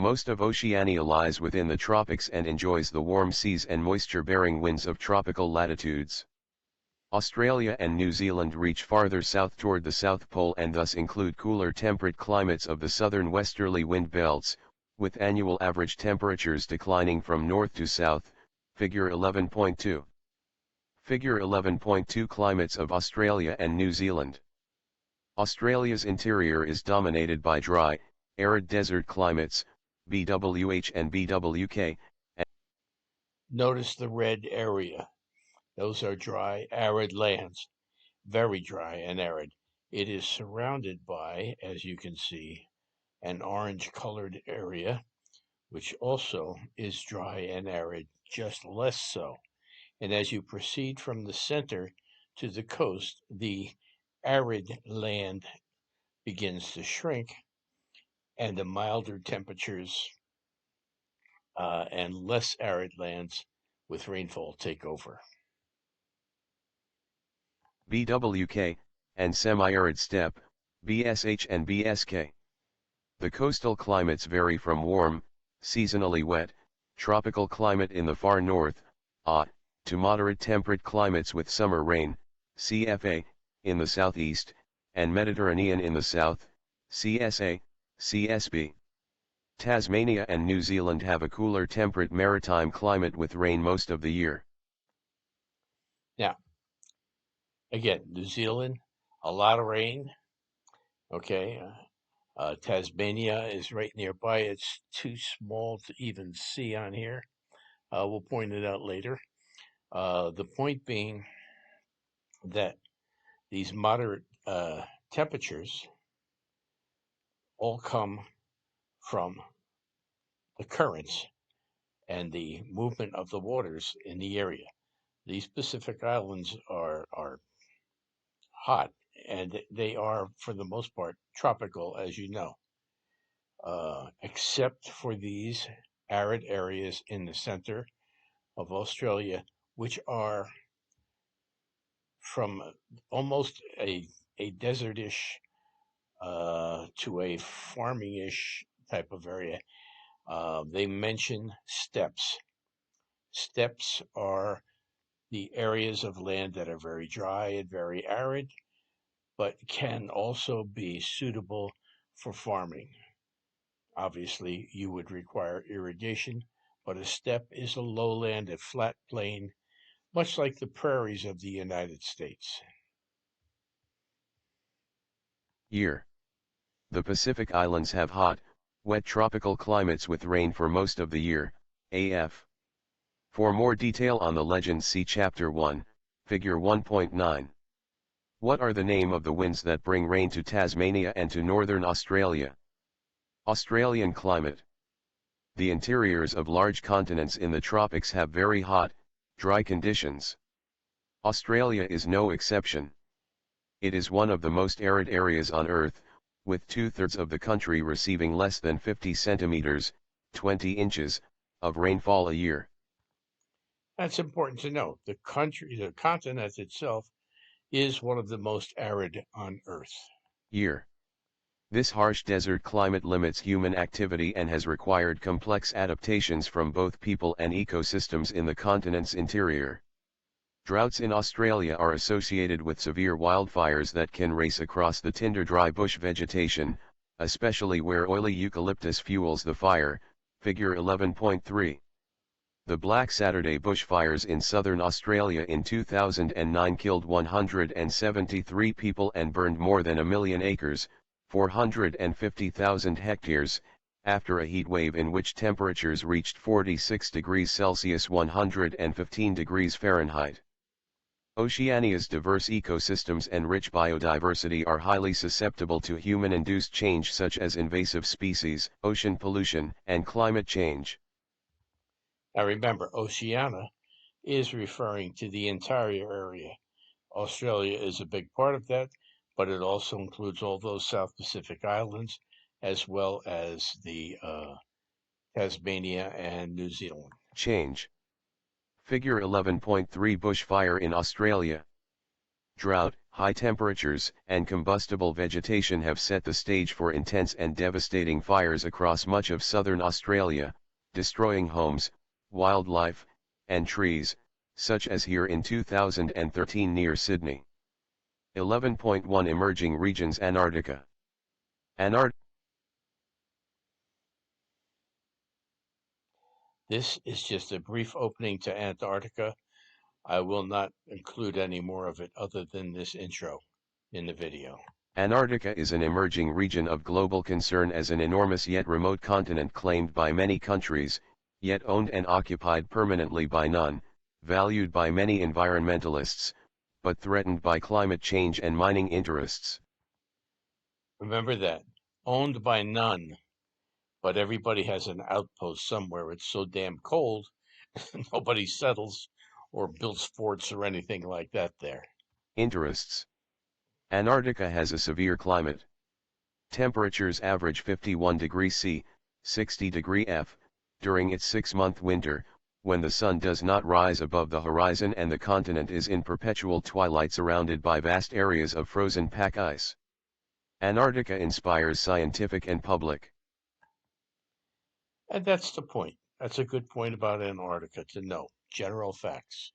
Most of Oceania lies within the tropics and enjoys the warm seas and moisture-bearing winds of tropical latitudes. Australia and New Zealand reach farther south toward the South Pole and thus include cooler temperate climates of the southern westerly wind belts, with annual average temperatures declining from north to south, figure 11.2. Figure 11.2 Climates of Australia and New Zealand. Australia's interior is dominated by dry, arid desert climates, BWH and BWK. Notice the red area. Those are dry, arid lands, very dry and arid. It is surrounded by, as you can see, an orange-colored area, which also is dry and arid, just less so. And as you proceed from the center to the coast, the arid land begins to shrink, and the milder temperatures and less arid lands with rainfall take over. BWK, and semi-arid steppe, BSH and BSK. The coastal climates vary from warm, seasonally wet, tropical climate in the far north, to moderate temperate climates with summer rain, CFA, in the southeast, and Mediterranean in the south, CSA, CSB. Tasmania and New Zealand have a cooler temperate maritime climate with rain most of the year. Now, again, New Zealand, a lot of rain. Okay, Tasmania is right nearby. It's too small to even see on here. We'll point it out later. The point being that these moderate temperatures all come from the currents and the movement of the waters in the area. These Pacific Islands are hot, and they are, for the most part, tropical, as you know, except for these arid areas in the center of Australia, which are from almost a desertish to a farming-ish type of area. They mention steppes. Steppes are the areas of land that are very dry and very arid, but can also be suitable for farming. Obviously, you would require irrigation, but a steppe is a lowland, a flat plain, much like the prairies of the United States. Year. The Pacific Islands have hot, wet tropical climates with rain for most of the year, AF. For more detail on the legend see Chapter 1, Figure 1.9. What are the name of the winds that bring rain to Tasmania and to northern Australia? Australian climate. The interiors of large continents in the tropics have very hot, dry conditions. Australia is no exception. It is one of the most arid areas on Earth, with 2/3 of the country receiving less than 50 centimeters, 20 inches, of rainfall a year. That's important to note. The continent itself, is one of the most arid on Earth. Year. This harsh desert climate limits human activity and has required complex adaptations from both people and ecosystems in the continent's interior. Droughts in Australia are associated with severe wildfires that can race across the tinder dry bush vegetation, especially where oily eucalyptus fuels the fire, figure 11.3. The Black Saturday bushfires in southern Australia in 2009 killed 173 people and burned more than 1 million acres, 450,000 hectares, after a heat wave in which temperatures reached 46 degrees Celsius 115 degrees Fahrenheit. Oceania's diverse ecosystems and rich biodiversity are highly susceptible to human-induced change such as invasive species, ocean pollution, and climate change. Now remember, Oceania is referring to the entire area. Australia is a big part of that, but it also includes all those South Pacific Islands, as well as the Tasmania and New Zealand. Change. Figure 11.3 Bushfire in Australia. Drought, High temperatures and combustible vegetation have set the stage for intense and devastating fires across much of southern Australia, destroying homes, wildlife, and trees, such as here in 2013 near Sydney. 11.1 Emerging Regions Antarctica. This is just a brief opening to Antarctica. I will not include any more of it other than this intro in the video. Antarctica is an emerging region of global concern as an enormous yet remote continent claimed by many countries, yet owned and occupied permanently by none, valued by many environmentalists, but threatened by climate change and mining interests. Remember that. Owned by none, but everybody has an outpost somewhere. It's so damn cold, nobody settles or builds forts or anything like that there. Interests. Antarctica has a severe climate. Temperatures average 51 degrees C, 60 degree F, during its 6-month winter, when the sun does not rise above the horizon and the continent is in perpetual twilight surrounded by vast areas of frozen pack ice. Antarctica inspires scientific and public. And that's the point. That's a good point about Antarctica to know. General facts.